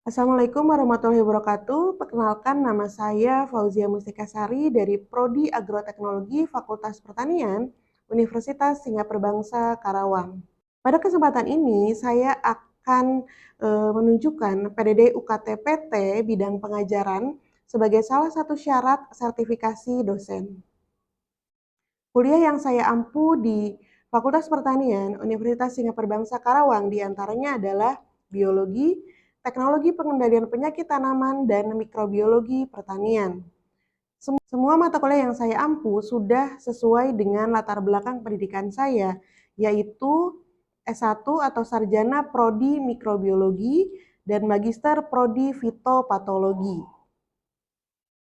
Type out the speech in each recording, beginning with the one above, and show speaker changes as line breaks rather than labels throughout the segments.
Assalamualaikum warahmatullahi wabarakatuh. Perkenalkan, nama saya Fauzia Mustika Sari dari Prodi Agroteknologi Fakultas Pertanian, Universitas Singapura Bangsa, Karawang. Pada kesempatan ini, saya akan menunjukkan PDD UKT-PT bidang pengajaran sebagai salah satu syarat sertifikasi dosen. Kuliah yang saya ampu di Fakultas Pertanian, Universitas Singapura Bangsa Karawang diantaranya adalah Biologi, Teknologi Pengendalian Penyakit Tanaman, dan Mikrobiologi Pertanian. Semua mata kuliah yang saya ampu sudah sesuai dengan latar belakang pendidikan saya, yaitu S1 atau Sarjana Prodi Mikrobiologi dan Magister Prodi Fitopatologi.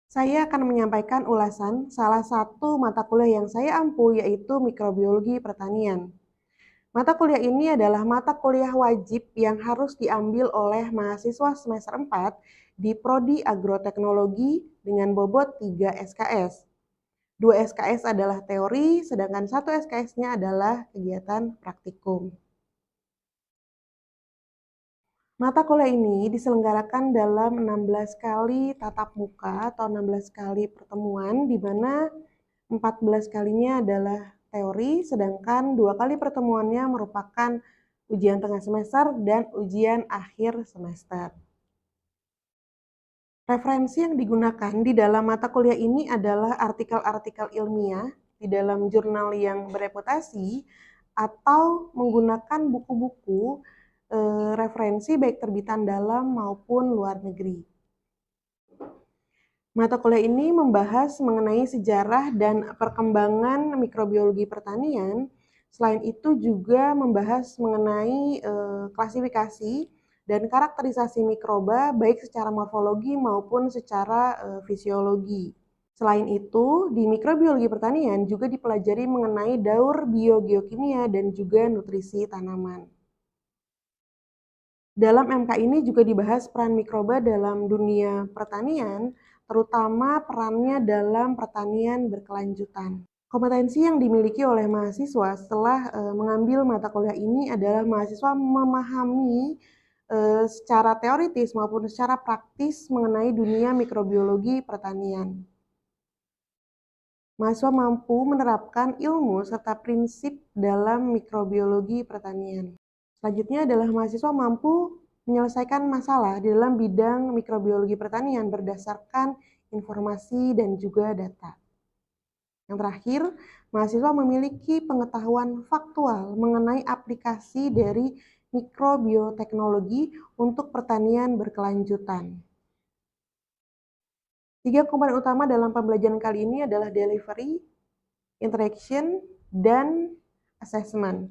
Saya akan menyampaikan ulasan salah satu mata kuliah yang saya ampu, yaitu Mikrobiologi Pertanian. Mata kuliah ini adalah mata kuliah wajib yang harus diambil oleh mahasiswa semester 4 di Prodi Agroteknologi dengan bobot 3 SKS. 2 SKS adalah teori, sedangkan 1 SKS-nya adalah kegiatan praktikum. Mata kuliah ini diselenggarakan dalam 16 kali tatap muka atau 16 kali pertemuan, di mana 14 kalinya adalah teori, sedangkan 2 kali pertemuannya merupakan ujian tengah semester dan ujian akhir semester. Referensi yang digunakan di dalam mata kuliah ini adalah artikel-artikel ilmiah di dalam jurnal yang bereputasi atau menggunakan buku-buku referensi baik terbitan dalam maupun luar negeri. Mata kuliah ini membahas mengenai sejarah dan perkembangan mikrobiologi pertanian. Selain itu juga membahas mengenai klasifikasi dan karakterisasi mikroba baik secara morfologi maupun secara fisiologi. Selain itu, di mikrobiologi pertanian juga dipelajari mengenai daur biogeokimia dan juga nutrisi tanaman. Dalam MK ini juga dibahas peran mikroba dalam dunia pertanian, terutama perannya dalam pertanian berkelanjutan. Kompetensi yang dimiliki oleh mahasiswa setelah mengambil mata kuliah ini adalah mahasiswa memahami secara teoritis maupun secara praktis mengenai dunia mikrobiologi pertanian. Mahasiswa mampu menerapkan ilmu serta prinsip dalam mikrobiologi pertanian. Selanjutnya adalah mahasiswa mampu menyelesaikan masalah di dalam bidang mikrobiologi pertanian berdasarkan informasi dan juga data. Yang terakhir, mahasiswa memiliki pengetahuan faktual mengenai aplikasi dari mikrobioteknologi untuk pertanian berkelanjutan. 3 komponen utama dalam pembelajaran kali ini adalah delivery, interaction, dan assessment.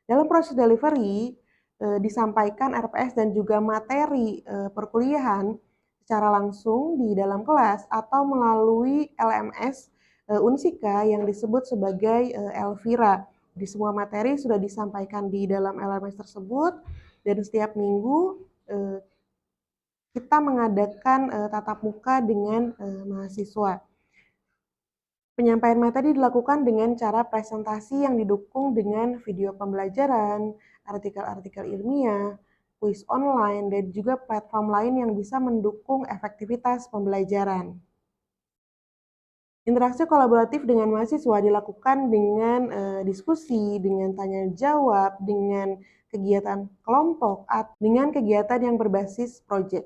Dalam proses delivery, disampaikan RPS dan juga materi perkuliahan secara langsung di dalam kelas atau melalui LMS Unsika yang disebut sebagai Elvira. Di semua materi sudah disampaikan di dalam LMS tersebut, dan setiap minggu kita mengadakan tatap muka dengan mahasiswa. Penyampaian materi dilakukan dengan cara presentasi yang didukung dengan video pembelajaran, artikel-artikel ilmiah, kuis online, dan juga platform lain yang bisa mendukung efektivitas pembelajaran. Interaksi kolaboratif dengan mahasiswa dilakukan dengan diskusi, dengan tanya jawab, dengan kegiatan kelompok, atau dengan kegiatan yang berbasis proyek.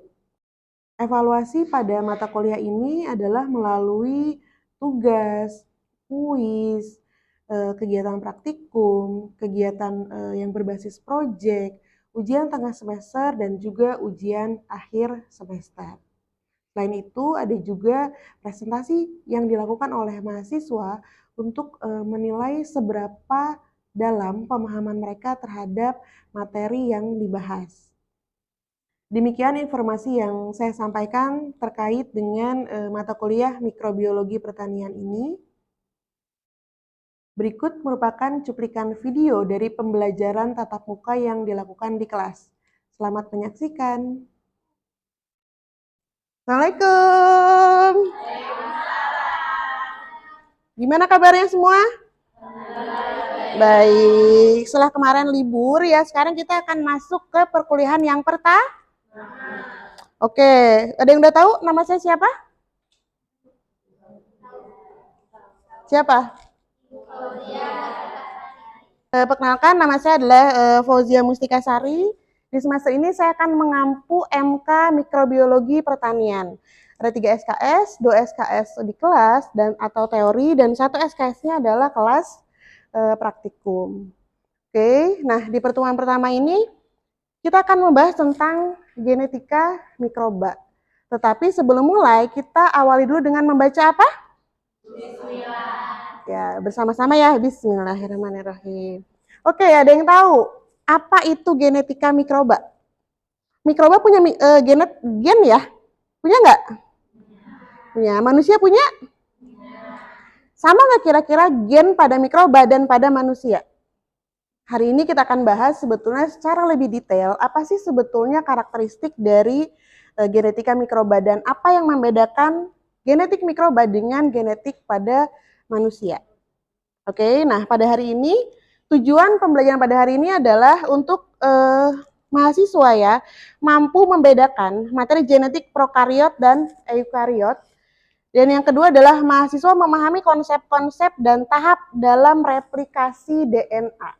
Evaluasi pada mata kuliah ini adalah melalui tugas, kuis, kegiatan praktikum, kegiatan yang berbasis proyek, ujian tengah semester, dan juga ujian akhir semester. Selain itu, ada juga presentasi yang dilakukan oleh mahasiswa untuk menilai seberapa dalam pemahaman mereka terhadap materi yang dibahas. Demikian informasi yang saya sampaikan terkait dengan mata kuliah mikrobiologi pertanian ini. Berikut merupakan cuplikan video dari pembelajaran tatap muka yang dilakukan di kelas. Selamat menyaksikan. Assalamualaikum. Gimana kabarnya semua? Baik, setelah kemarin libur ya, sekarang kita akan masuk ke perkuliahan yang pertama. Oke, ada yang udah tahu nama saya siapa? Siapa? Perkenalkan, nama saya adalah Fauzia Mustikasari. Di semester ini saya akan mengampu MK Mikrobiologi Pertanian. Ada 3 SKS, 2 SKS di kelas dan atau teori, dan 1 SKS-nya adalah kelas praktikum. Oke, nah di pertemuan pertama ini kita akan membahas tentang genetika mikroba. Tetapi sebelum mulai, kita awali dulu dengan membaca apa? Ya, bersama-sama ya. Bismillahirrahmanirrahim. Oke, ada yang tahu apa itu genetika mikroba? Mikroba punya gen ya? Punya nggak? Punya. Manusia punya? Sama nggak kira-kira gen pada mikroba dan pada manusia? Hari ini kita akan bahas sebetulnya secara lebih detail apa sih sebetulnya karakteristik dari genetika mikroba dan apa yang membedakan genetik mikroba dengan genetik pada manusia. Oke, nah pada hari ini tujuan pembelajaran pada hari ini adalah untuk mahasiswa ya mampu membedakan materi genetik prokariot dan eukariot. Dan yang kedua adalah mahasiswa memahami konsep-konsep dan tahap dalam replikasi DNA.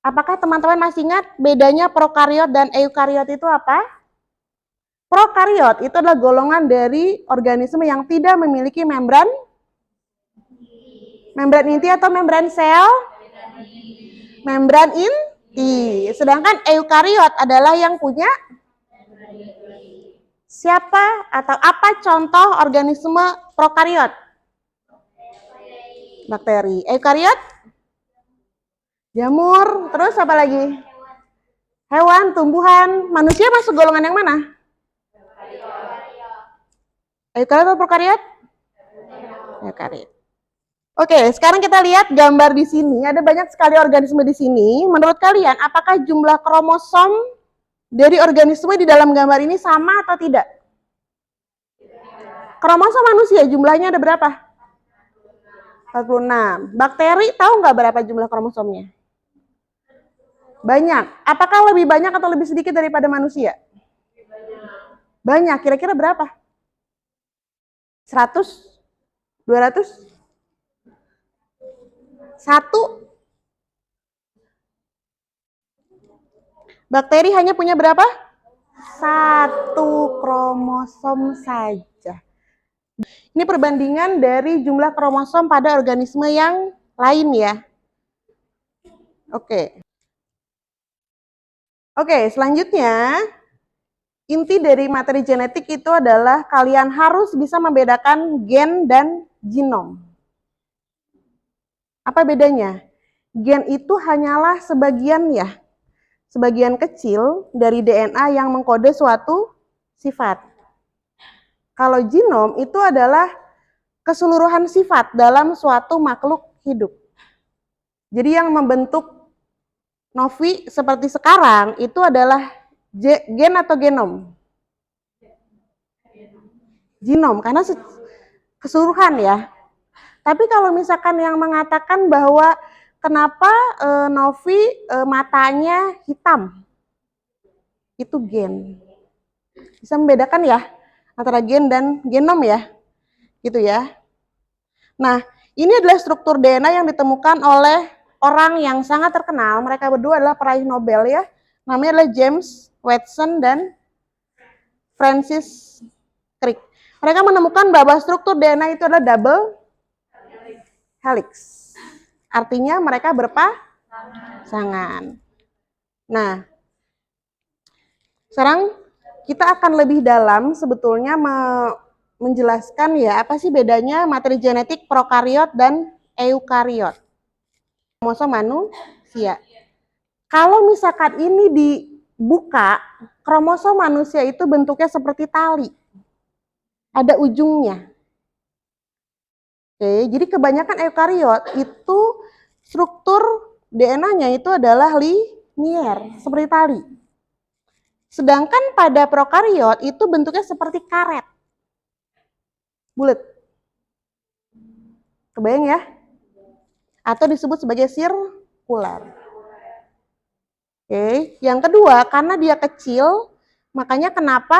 Apakah teman-teman masih ingat bedanya prokariot dan eukariot itu apa? Prokariot itu adalah golongan dari organisme yang tidak memiliki membran inti atau membran sel? Membran inti. Sedangkan eukariot adalah yang punya siapa atau apa contoh organisme prokariot? Bakteri. Eukariot? Jamur. Terus apa lagi? Hewan, tumbuhan. Manusia masuk golongan yang mana? Eukariot atau prokariot? Eukariot. Oke, sekarang kita lihat gambar di sini. Ada banyak sekali organisme di sini. Menurut kalian, apakah jumlah kromosom dari organisme di dalam gambar ini sama atau tidak? Kromosom manusia jumlahnya ada berapa? 46. Bakteri tahu nggak berapa jumlah kromosomnya? Banyak. Apakah lebih banyak atau lebih sedikit daripada manusia? Banyak. Kira-kira berapa? 100? 200? 1? Bakteri hanya punya berapa? 1 kromosom saja. Ini perbandingan dari jumlah kromosom pada organisme yang lain ya. Oke. Oke, selanjutnya inti dari materi genetik itu adalah kalian harus bisa membedakan gen dan genom. Apa bedanya? Gen itu hanyalah sebagian kecil dari DNA yang mengkode suatu sifat. Kalau genom itu adalah keseluruhan sifat dalam suatu makhluk hidup. Jadi yang membentuk Novi seperti sekarang itu adalah gen atau genom? Genom, karena keseluruhan ya. Tapi kalau misalkan yang mengatakan bahwa kenapa Novi matanya hitam, itu gen. Bisa membedakan ya antara gen dan genom ya, gitu ya. Nah, ini adalah struktur DNA yang ditemukan oleh orang yang sangat terkenal. Mereka berdua adalah peraih Nobel ya. Namanya adalah James Watson dan Francis Crick. Mereka menemukan bahwa struktur DNA itu adalah double helix. Artinya mereka berpasangan. Nah, sekarang kita akan lebih dalam sebetulnya menjelaskan ya apa sih bedanya materi genetik prokariot dan eukariot. Kromosom manusia. Kalau misalkan ini dibuka, kromosom manusia itu bentuknya seperti tali. Ada ujungnya. Oke, jadi kebanyakan eukariot itu struktur DNA-nya itu adalah linier, seperti tali. Sedangkan pada prokariot itu bentuknya seperti karet. Bulat. Kebayang ya? Atau disebut sebagai sirkular. Oke, yang kedua, karena dia kecil, makanya kenapa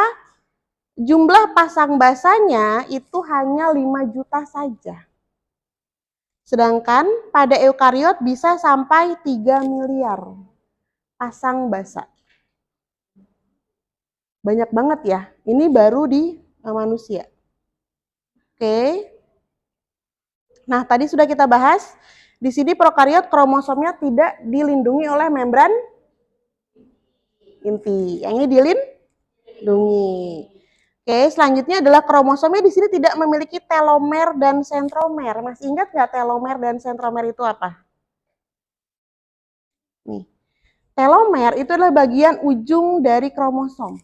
Jumlah pasang basanya itu hanya 5 juta saja. Sedangkan pada eukariot bisa sampai 3 miliar pasang basa. Banyak banget ya. Ini baru di manusia. Oke. Nah, tadi sudah kita bahas. Di sini prokariot kromosomnya tidak dilindungi oleh membran inti. Yang ini dilindungi. Oke, selanjutnya adalah kromosomnya di sini tidak memiliki telomer dan sentromer. Masih ingat nggak telomer dan sentromer itu apa? Nih, telomer itu adalah bagian ujung dari kromosom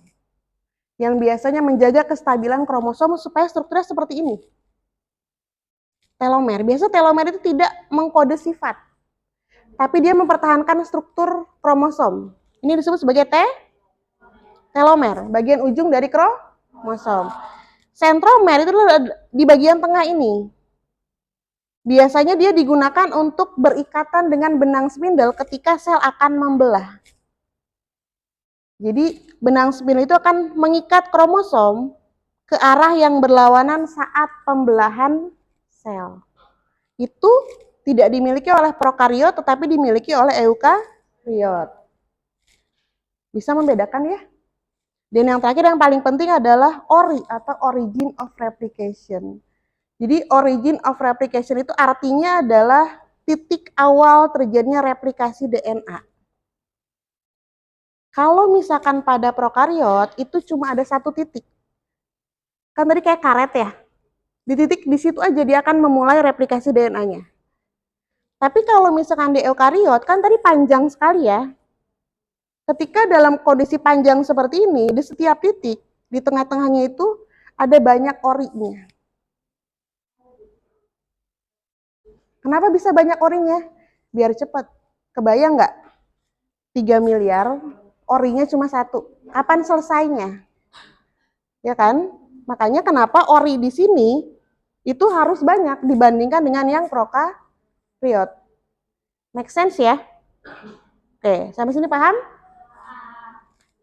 yang biasanya menjaga kestabilan kromosom supaya strukturnya seperti ini. Telomer. Biasa telomer itu tidak mengkode sifat, tapi dia mempertahankan struktur kromosom. Ini disebut sebagai telomer, bagian ujung dari kromosom. Sentromer itu di bagian tengah ini. Biasanya dia digunakan untuk berikatan dengan benang spindle ketika sel akan membelah. Jadi benang spindle itu akan mengikat kromosom ke arah yang berlawanan saat pembelahan sel. Itu tidak dimiliki oleh prokariot tetapi dimiliki oleh eukariot. Bisa membedakan ya? Dan yang terakhir yang paling penting adalah ORI atau origin of replication. Jadi origin of replication itu artinya adalah titik awal terjadinya replikasi DNA. Kalau misalkan pada prokariot itu cuma ada satu titik. Kan tadi kayak karet ya. Di titik di situ aja dia akan memulai replikasi DNA-nya. Tapi kalau misalkan di eukariot kan tadi panjang sekali ya. Ketika dalam kondisi panjang seperti ini, di setiap titik, di tengah-tengahnya itu ada banyak orinya. Kenapa bisa banyak orinya? Biar cepat. Kebayang nggak? 3 miliar, orinya cuma satu. Kapan selesainya? Ya kan? Makanya kenapa ori di sini itu harus banyak dibandingkan dengan yang prokariot. Make sense ya? Oke, sampai sini paham?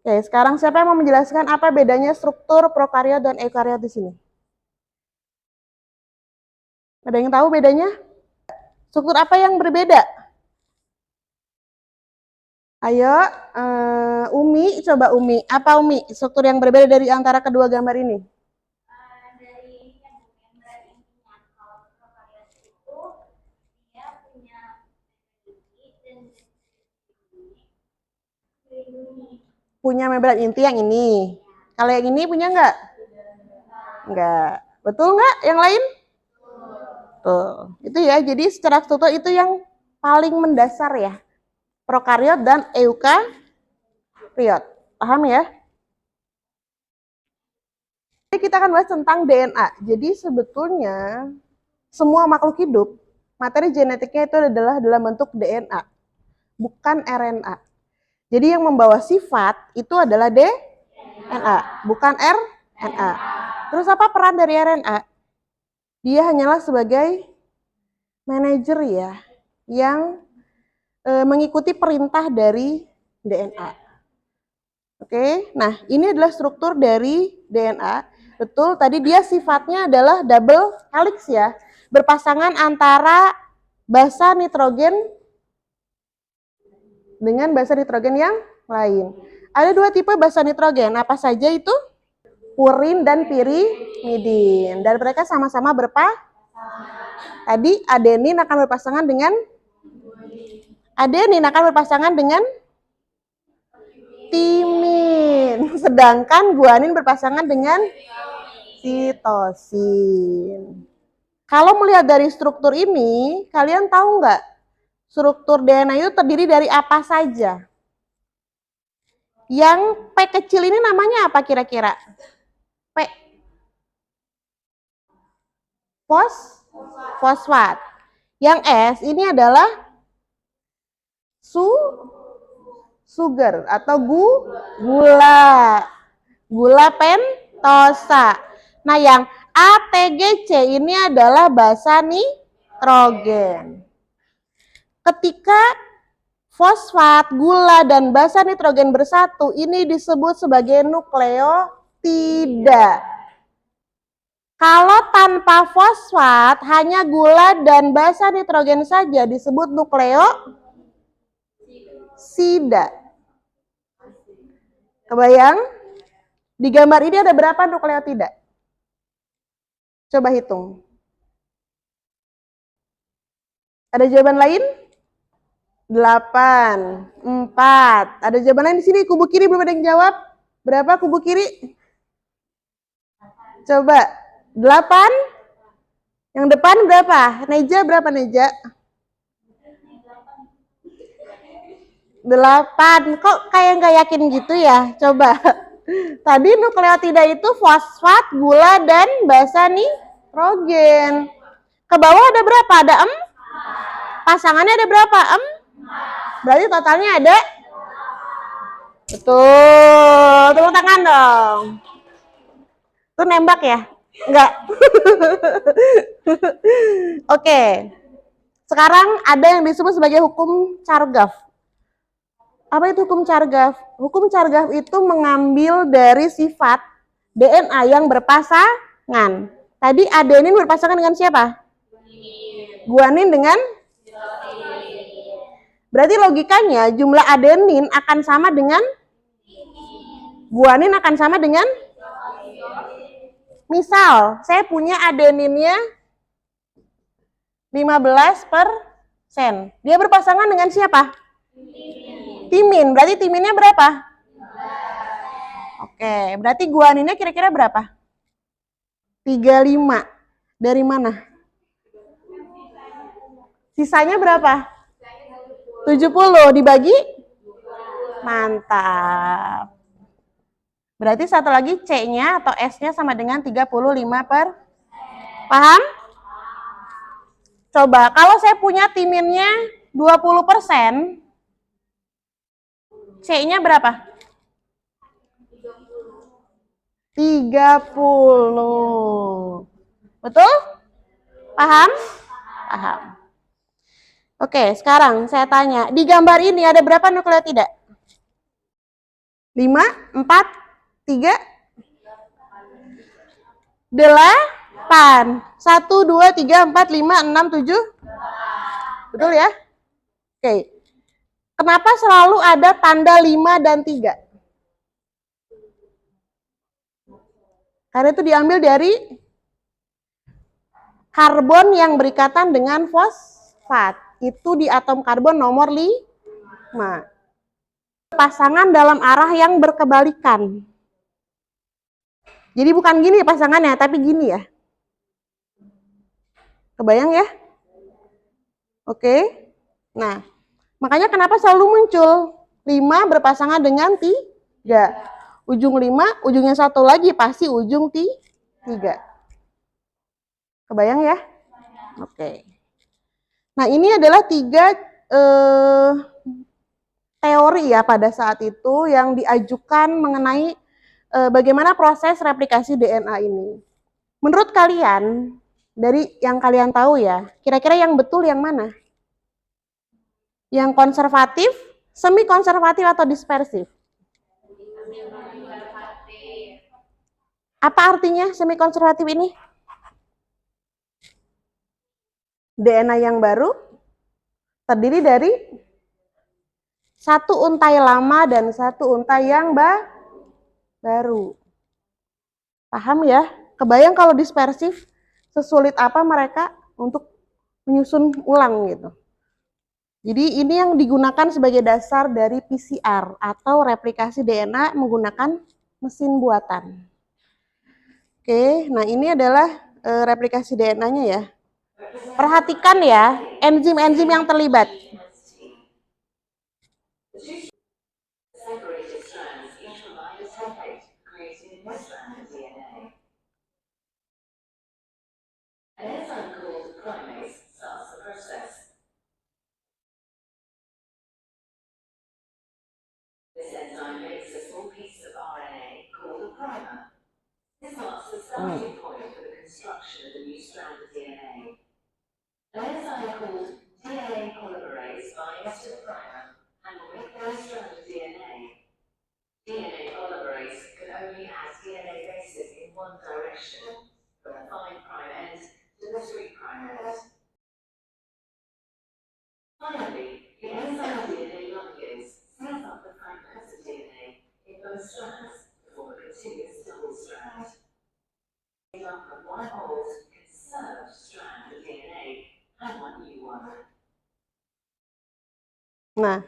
Oke, sekarang siapa yang mau menjelaskan apa bedanya struktur prokariot dan eukariot di sini? Ada yang tahu bedanya? Struktur apa yang berbeda? Ayo, Umi, coba Umi. Apa Umi? Struktur yang berbeda dari antara kedua gambar ini?
Dari membran intinya, kalau prokariot itu dia punya inti dan dilindungi.
Punya membran inti yang ini. Kalau yang ini punya nggak? Enggak. Betul nggak yang lain? Tuh. Itu ya, jadi secara struktur itu yang paling mendasar ya. Prokariot dan eukariot. Paham ya? Jadi kita akan bahas tentang DNA. Jadi sebetulnya semua makhluk hidup, materi genetiknya itu adalah dalam bentuk DNA, bukan RNA. Jadi yang membawa sifat itu adalah DNA, bukan RNA. Terus apa peran dari RNA? Dia hanyalah sebagai manajer ya, yang mengikuti perintah dari DNA. Oke, nah ini adalah struktur dari DNA. Betul, tadi dia sifatnya adalah double helix ya, berpasangan antara basa nitrogen dengan basa nitrogen yang lain. Ada dua tipe basa nitrogen, apa saja itu? Purin dan pirimidin. Dan mereka sama-sama tadi adenin akan berpasangan dengan timin. Sedangkan guanin berpasangan dengan sitosin. Kalau melihat dari struktur ini, kalian tahu nggak struktur DNA itu terdiri dari apa saja? Yang P kecil ini namanya apa kira-kira? P. Fosfat. Yang S ini adalah sugar atau gula. Gula pentosa. Nah, yang ATGC ini adalah basa nitrogen. Ketika fosfat, gula, dan basa nitrogen bersatu, ini disebut sebagai nukleotida. Tidak. Kalau tanpa fosfat, hanya gula dan basa nitrogen saja disebut nukleosida. Kebayang? Di gambar ini ada berapa nukleotida? Coba hitung. Ada jawaban lain? 8, 4. Ada jawaban lain di sini, kubu kiri belum ada yang jawab. Berapa kubu kiri? Coba. 8. Yang depan berapa? Neja berapa, Neja? 8. Kok kayak nggak yakin gitu ya? Coba. Tadi nukleotida itu fosfat, gula, dan basa nitrogen. Ke bawah ada berapa? Ada 4. Pasangannya ada berapa? 4. Berarti totalnya ada? Betul. Tepuk tangan dong. Itu nembak ya? Enggak. Oke. Sekarang ada yang disebut sebagai hukum Chargaff. Apa itu hukum Chargaff? Hukum Chargaff itu mengambil dari sifat DNA yang berpasangan. Tadi adenin berpasangan dengan siapa? Guanin dengan? Berarti logikanya jumlah adenin akan sama dengan? Guanin akan sama dengan? Misal, saya punya adeninnya 15%. Dia berpasangan dengan siapa? Timin. Berarti timinnya berapa? Oke, berarti guaninnya kira-kira berapa? 35. Dari mana? Sisanya berapa? 70 dibagi? Mantap. Berarti satu lagi C-nya atau S-nya sama dengan 35%. Paham? Coba, kalau saya punya timinnya 20%, C-nya berapa? 30. Betul? Paham? Paham. Oke, sekarang saya tanya, di gambar ini ada berapa nukleotida? 5, 4, 3, 8. 1, 2, 3, 4, 5, 6, 7. Betul ya? Oke. Kenapa selalu ada tanda 5 dan 3? Karena itu diambil dari karbon yang berikatan dengan fosfat. Itu di atom karbon nomor 5. Pasangan dalam arah yang berkebalikan. Jadi bukan gini pasangannya, tapi gini ya. Kebayang ya? Oke. Nah, makanya kenapa selalu muncul 5 berpasangan dengan 3. Ujung 5, ujungnya satu lagi pasti ujung 3. Kebayang ya? Oke. Nah, ini adalah 3 teori ya pada saat itu yang diajukan mengenai bagaimana proses replikasi DNA ini. Menurut kalian, dari yang kalian tahu ya, kira-kira yang betul yang mana? Yang konservatif, semi konservatif atau dispersif? Apa artinya semi konservatif ini? DNA yang baru terdiri dari satu untai lama dan satu untai yang baru. Paham ya? Kebayang kalau dispersif, sesulit apa mereka untuk menyusun ulang gitu. Jadi ini yang digunakan sebagai dasar dari PCR atau replikasi DNA menggunakan mesin buatan. Oke, nah ini adalah replikasi DNA-nya ya. Perhatikan ya, enzim-enzim yang terlibat. This enzyme makes a small piece of RNA called a primer. This marks the starting point for the construction of a new strand of DNA. An enzyme called DNA polymerase binds to the primer and will make those strands of DNA. DNA polymerase can only add DNA
DNA ligase sets up the prime acid DNA in both strands before the continuous double strand. Made up of one old conserved strand of DNA and one new one.
Nah,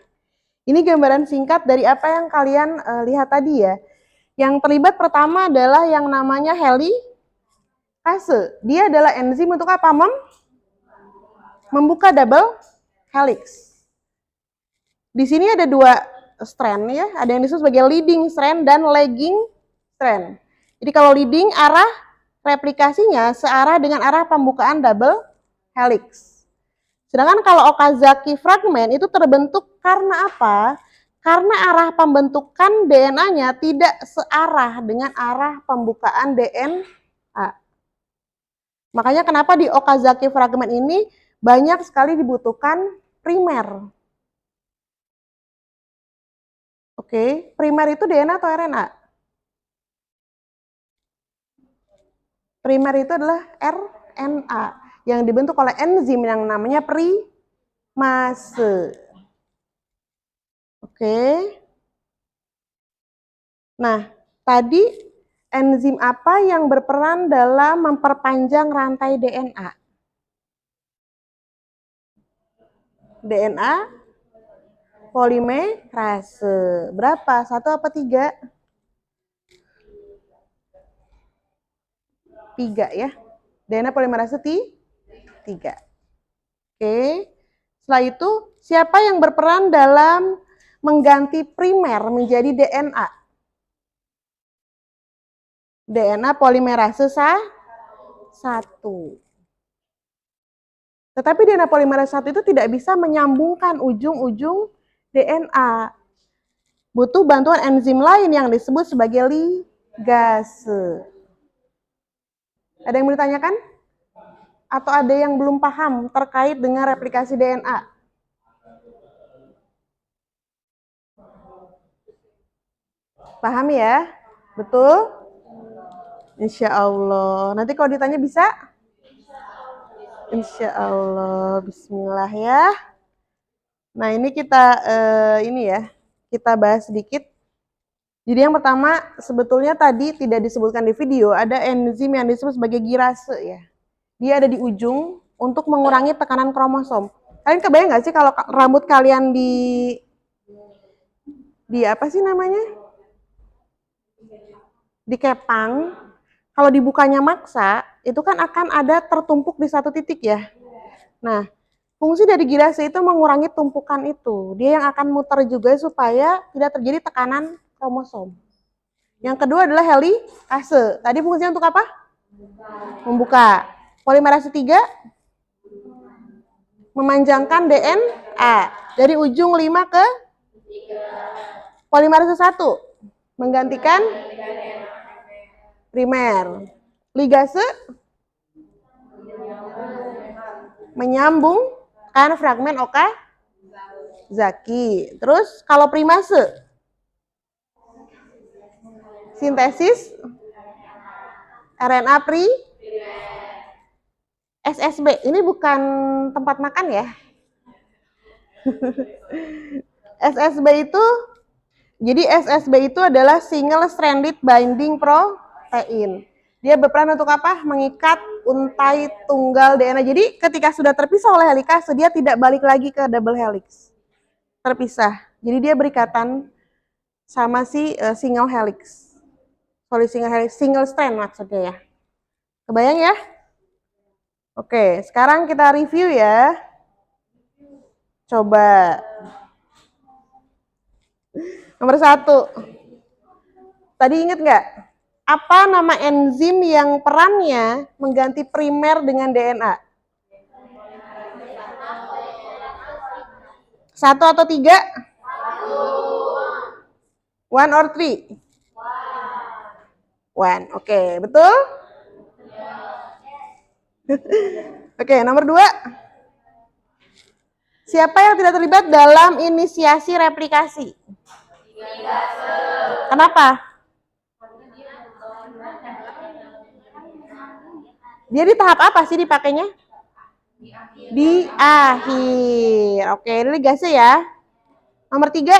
ini gambaran singkat dari apa yang kalian lihat tadi ya. Yang terlibat pertama adalah yang namanya helikase. Dia adalah enzim untuk apa, membuka double helix. Di sini ada dua strand ya, ada yang disebut sebagai leading strand dan lagging strand. Jadi kalau leading arah replikasinya searah dengan arah pembukaan double helix. Sedangkan kalau Okazaki fragment itu terbentuk karena apa? Karena arah pembentukan DNA-nya tidak searah dengan arah pembukaan DNA. Makanya kenapa di Okazaki fragment ini banyak sekali dibutuhkan primer. Oke, primer itu DNA atau RNA? Primer itu adalah RNA yang dibentuk oleh enzim yang namanya primase. Oke. Nah, tadi enzim apa yang berperan dalam memperpanjang rantai DNA? DNA polimerase. Berapa? 1 apa 3? 3 ya. DNA polimerase 3. Oke. Setelah itu, siapa yang berperan dalam mengganti primer menjadi DNA? DNA polimerase 1. Tetapi DNA polimerase 1 itu tidak bisa menyambungkan ujung-ujung DNA. Butuh bantuan enzim lain yang disebut sebagai ligase. Ada yang mau ditanyakan? Atau ada yang belum paham terkait dengan replikasi DNA? Paham ya? Betul? Insya Allah. Nanti kalau ditanya bisa? Insya Allah. Bismillah ya. Nah ini kita kita bahas sedikit. Jadi yang pertama sebetulnya tadi tidak disebutkan di video, ada enzim yang disebut sebagai girase ya. Dia ada di ujung untuk mengurangi tekanan kromosom. Kalian kebayang nggak sih kalau rambut kalian di apa sih namanya? Dikepang, kalau dibukanya maksa, itu kan akan ada tertumpuk di satu titik ya. Nah, fungsi dari girase itu mengurangi tumpukan itu. Dia yang akan muter juga supaya tidak terjadi tekanan kromosom. Yang kedua adalah helikase. Tadi fungsinya untuk apa? Membuka. Polimerase 3 memanjangkan DNA dari ujung 5 ke polimerase 1 menggantikan primer. Ligase menyambungkan fragmen Okazaki. Terus kalau primase sintesis RNA SSB. Ini bukan tempat makan ya. SSB itu adalah single stranded binding protein. Dia berperan untuk apa? Mengikat untai tunggal DNA. Jadi ketika sudah terpisah oleh helikase, dia tidak balik lagi ke double helix. Terpisah. Jadi dia berikatan sama si single helix. Single strand maksudnya ya. Kebayang ya? Oke, sekarang kita review ya. Coba. Nomor 1. Tadi ingat nggak? Apa nama enzim yang perannya mengganti primer dengan DNA? 1 atau 3? 1 or 3? 1. Oke, betul? Oke, nomor 2. Siapa yang tidak terlibat dalam inisiasi replikasi? Kenapa? Dia di tahap apa sih dipakainya? Di akhir. Oke, ini gasnya ya. Nomor 3.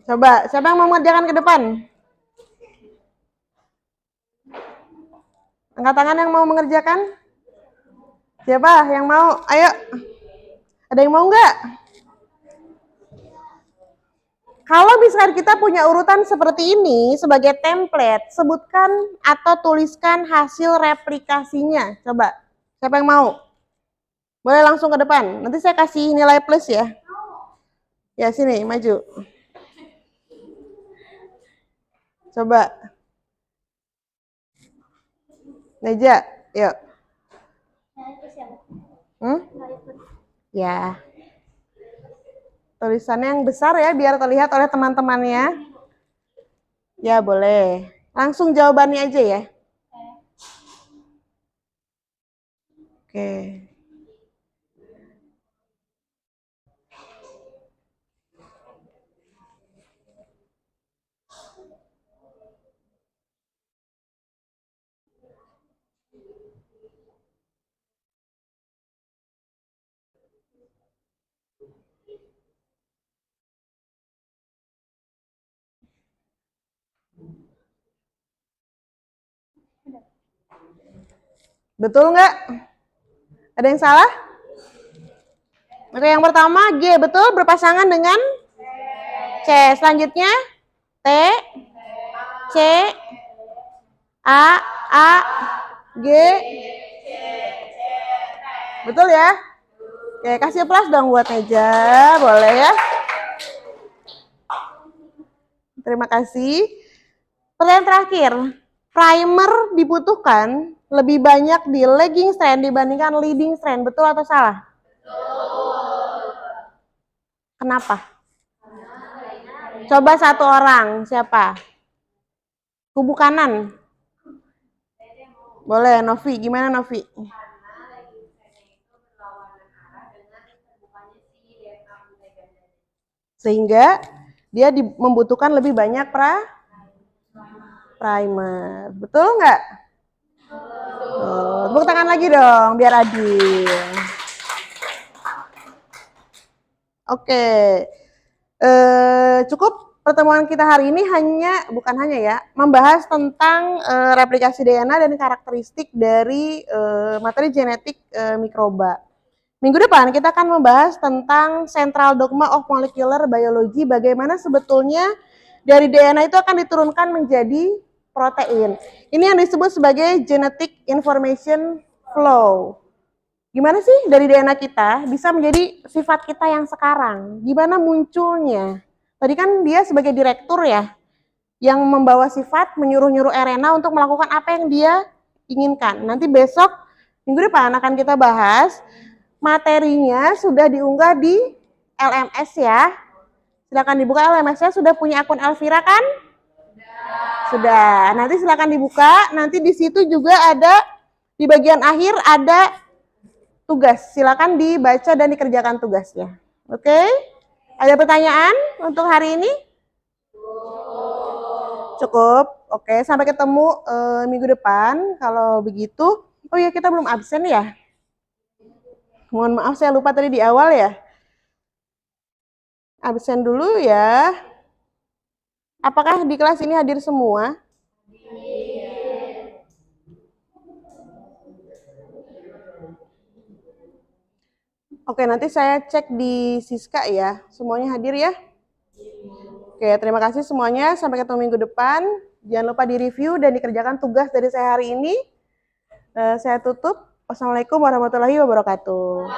Coba, siapa yang mau mengerjakan ke depan? Angkat tangan yang mau mengerjakan. Siapa yang mau? Ayo. Ada yang mau nggak? Kalau misalkan kita punya urutan seperti ini sebagai template, sebutkan atau tuliskan hasil replikasinya. Coba, siapa yang mau? Boleh langsung ke depan. Nanti saya kasih nilai plus ya. Ya, sini, maju. Coba. Neja, yuk. Ya. Tulisannya yang besar ya, biar terlihat oleh teman-temannya. Ya, boleh. Langsung jawabannya aja ya. Oke. Betul nggak? Ada yang salah? Oke, yang pertama G, betul berpasangan dengan C. Selanjutnya T, C, A, G. Betul ya? Oke, kasih plus dong buat Neja, boleh ya? Terima kasih. Pertanyaan terakhir, primer dibutuhkan lebih banyak di lagging strand dibandingkan leading strand, betul atau salah? Betul. Kenapa? Coba satu orang, siapa? Kubu kanan. Boleh, Novi. Gimana Novi? Sehingga dia membutuhkan lebih banyak primer. Betul nggak? Tepuk tangan lagi dong, biar adil. Oke. Cukup pertemuan kita hari ini bukan hanya ya, membahas tentang replikasi DNA dan karakteristik dari materi genetik mikroba. Minggu depan kita akan membahas tentang central dogma of molecular biology, bagaimana sebetulnya dari DNA itu akan diturunkan menjadi protein. Ini yang disebut sebagai genetic information flow. Gimana sih dari DNA kita bisa menjadi sifat kita yang sekarang? Gimana munculnya? Tadi kan dia sebagai direktur ya, yang membawa sifat, menyuruh-nyuruh RNA untuk melakukan apa yang dia inginkan. Nanti besok, minggu depan akan kita bahas, materinya sudah diunggah di LMS ya. Silakan dibuka LMS-nya, sudah punya akun Elvira kan? Sudah. Nanti silakan dibuka, nanti di situ juga ada, di bagian akhir ada tugas, silakan dibaca dan dikerjakan tugasnya. Oke? Ada pertanyaan untuk hari ini? Cukup. Oke, sampai ketemu minggu depan. Kalau begitu, oh ya kita belum absen ya? Mohon maaf saya lupa tadi di awal ya. Absen dulu ya. Apakah di kelas ini hadir semua? Oke, nanti saya cek di Siska ya. Semuanya hadir ya? Oke, terima kasih semuanya. Sampai ketemu minggu depan. Jangan lupa di-review dan dikerjakan tugas dari saya hari ini. Saya tutup. Wassalamualaikum warahmatullahi wabarakatuh.